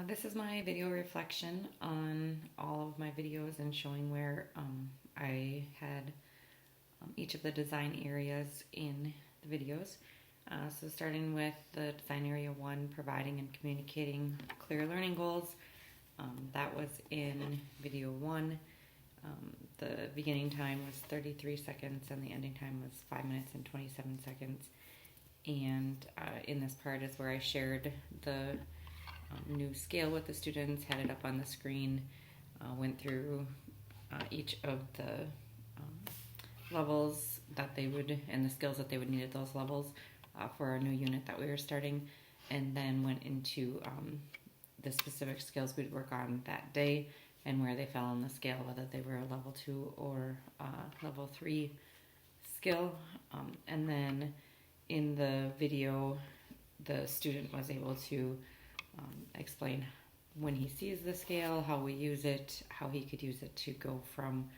This is my video reflection on all of my videos and showing where I had each of the design areas in the videos. So starting with the design area 1, providing and communicating clear learning goals. That was in video 1. The beginning time was 33 seconds and the ending time was 5 minutes and 27 seconds. And in this part is where I shared the new scale with the students, had it up on the screen, went through each of the levels that they would, and the skills that they would need at those levels for our new unit that we were starting, and then went into the specific skills we'd work on that day and where they fell on the scale, whether they were a level 2 or level 3 skill. And then in the video, the student was able to explain when he sees the scale, how we use it, how he could use it to go from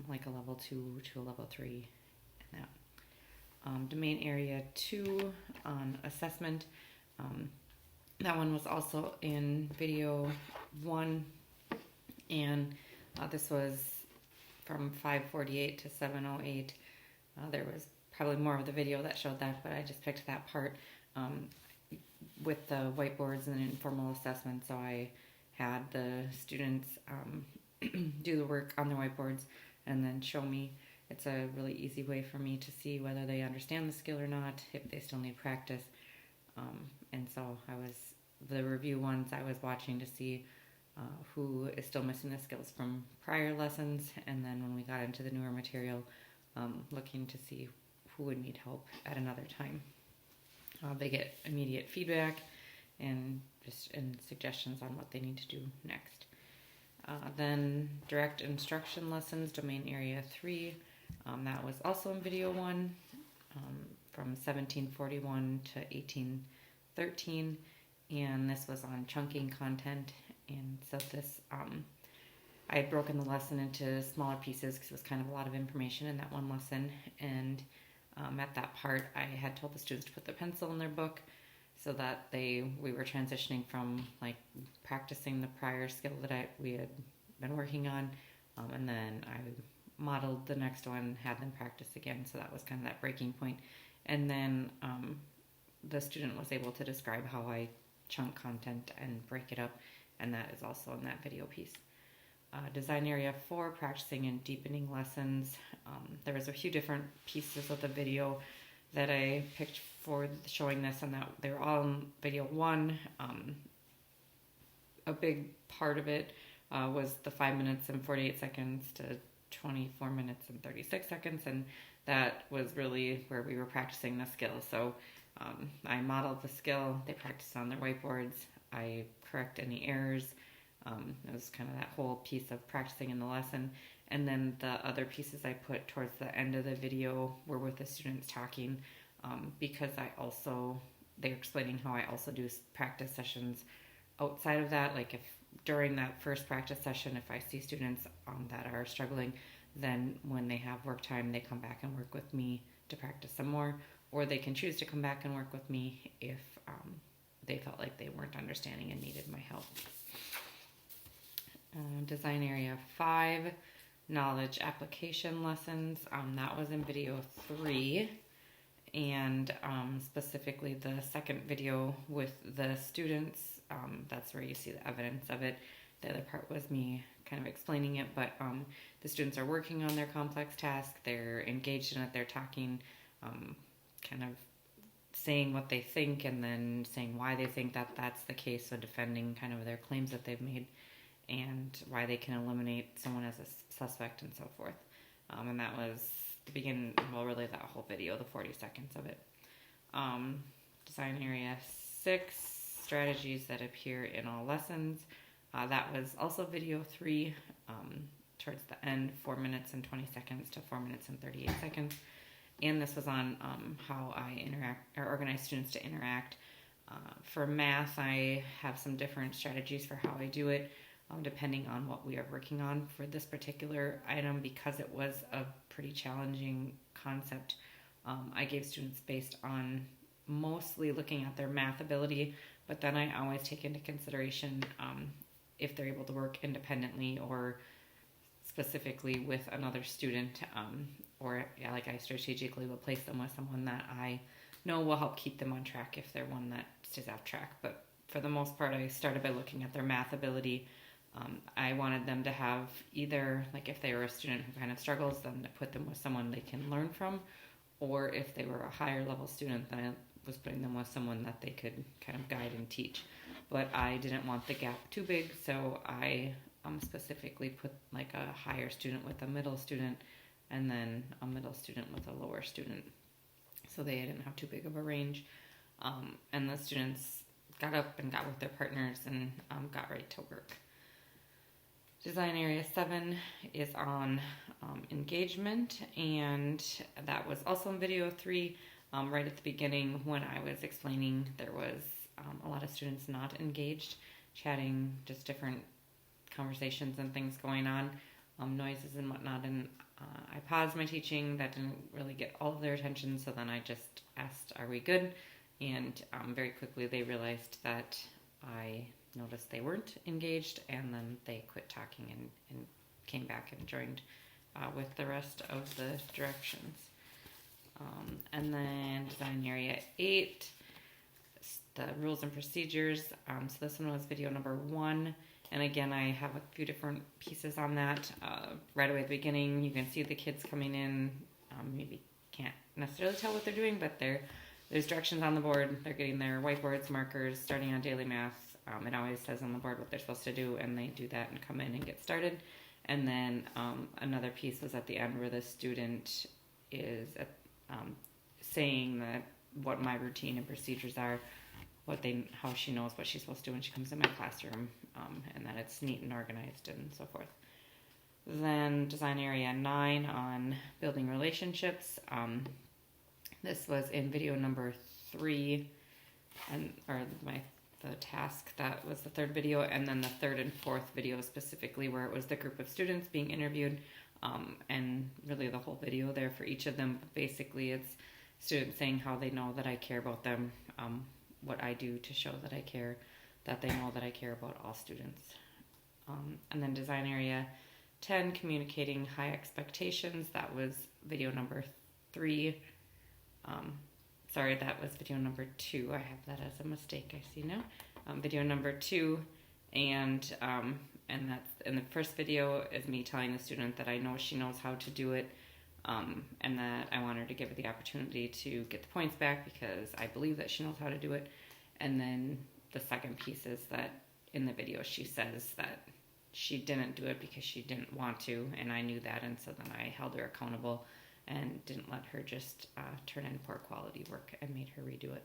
like a level 2 to a level 3. And that. Domain area 2 on assessment. That one was also in video 1, and this was from 5:48 to 7:08. There was probably more of the video that showed that, but I just picked that part with the whiteboards and informal assessment. So I had the students do the work on their whiteboards and then show me. It's a really easy way for me to see whether they understand the skill or not, if they still need practice. And so the review ones I was watching to see who is still missing the skills from prior lessons, and then when we got into the newer material, looking to see who would need help at another time. They get immediate feedback and suggestions on what they need to do next. Then direct instruction lessons, domain area 3. That was also in video 1, from 1741 to 1813, and this was on chunking content. And so this, I had broken the lesson into smaller pieces because it was kind of a lot of information in that one lesson. And at that part, I had told the students to put the pencil in their book so that we were transitioning from like practicing the prior skill that we had been working on, and then I modeled the next one, had them practice again. So that was kind of that breaking point. And then the student was able to describe how I chunk content and break it up, and that is also in that video piece. Design area 4, practicing and deepening lessons. There was a few different pieces of the video that I picked for showing this, and that they were all in video 1. A big part of it was the 5 minutes and 48 seconds to 24 minutes and 36 seconds, and that was really where we were practicing the skill. So I modeled the skill, they practiced on their whiteboards, I correct any errors. It was kind of that whole piece of practicing in the lesson. And then the other pieces I put towards the end of the video were with the students talking, because they're explaining how I also do practice sessions outside of that. Like if during that first practice session, if I see students that are struggling, then when they have work time, they come back and work with me to practice some more, or they can choose to come back and work with me if they felt like they weren't understanding and needed my help. Design area 5, knowledge application lessons. That was in video 3, and specifically the second video with the students. That's where you see the evidence of it. The other part was me kind of explaining it, but the students are working on their complex task. They're engaged in it. They're talking, kind of saying what they think and then saying why they think that that's the case, so defending kind of their claims that they've made and why they can eliminate someone as a suspect and so forth. And that was the beginning, really that whole video, the 40 seconds of it. Design area 6, strategies that appear in all lessons. That was also video 3, towards the end, 4 minutes and 20 seconds to 4 minutes and 38 seconds. And this was on how I organize students to interact. For math, I have some different strategies for how I do it, depending on what we are working on. For this particular item, because it was a pretty challenging concept, I gave students based on mostly looking at their math ability, But then I always take into consideration if they're able to work independently or specifically with another student, or like I strategically will place them with someone that I know will help keep them on track if they're one that stays off track. But for the most part, I started by looking at their math ability. I wanted them to have either, like if they were a student who kind of struggles, then to put them with someone they can learn from, or if they were a higher level student, then I was putting them with someone that they could kind of guide and teach. But I didn't want the gap too big, so I specifically put like a higher student with a middle student and then a middle student with a lower student, so they didn't have too big of a range. And the students got up and got with their partners and got ready to work. Design Area 7 is on engagement, and that was also in video 3. Right at the beginning when I was explaining, there was a lot of students not engaged, chatting, just different conversations and things going on, noises and whatnot, and I paused my teaching. That didn't really get all of their attention, so then I just asked, are we good? And very quickly they realized that I noticed they weren't engaged, and then they quit talking and came back and joined with the rest of the directions. And then Design Area 8, the rules and procedures. So this one was video number 1. And again, I have a few different pieces on that. Right away at the beginning, you can see the kids coming in. Maybe can't necessarily tell what they're doing, but there's directions on the board. They're getting their whiteboards, markers, starting on daily math. It always says on the board what they're supposed to do, and they do that and come in and get started. And then another piece was at the end where the student is saying that what my routine and procedures are, how she knows what she's supposed to do when she comes in my classroom, and that it's neat and organized and so forth. Then Design Area 9 on building relationships. This was in video number 3, the task, that was the third video, and then the third and fourth video specifically where it was the group of students being interviewed, and really the whole video there for each of them. Basically, it's students saying how they know that I care about them, what I do to show that I care, that they know that I care about all students. And then Design Area 10, communicating high expectations. That was video number 3. That was video number 2. I have that as a mistake, I see now. Video number 2, and that's in the first video is me telling the student that I know she knows how to do it, and that I want her to give her the opportunity to get the points back because I believe that she knows how to do it. And then the second piece is that in the video she says that she didn't do it because she didn't want to, and I knew that, and so then I held her accountable and didn't let her just turn in poor quality work and made her redo it.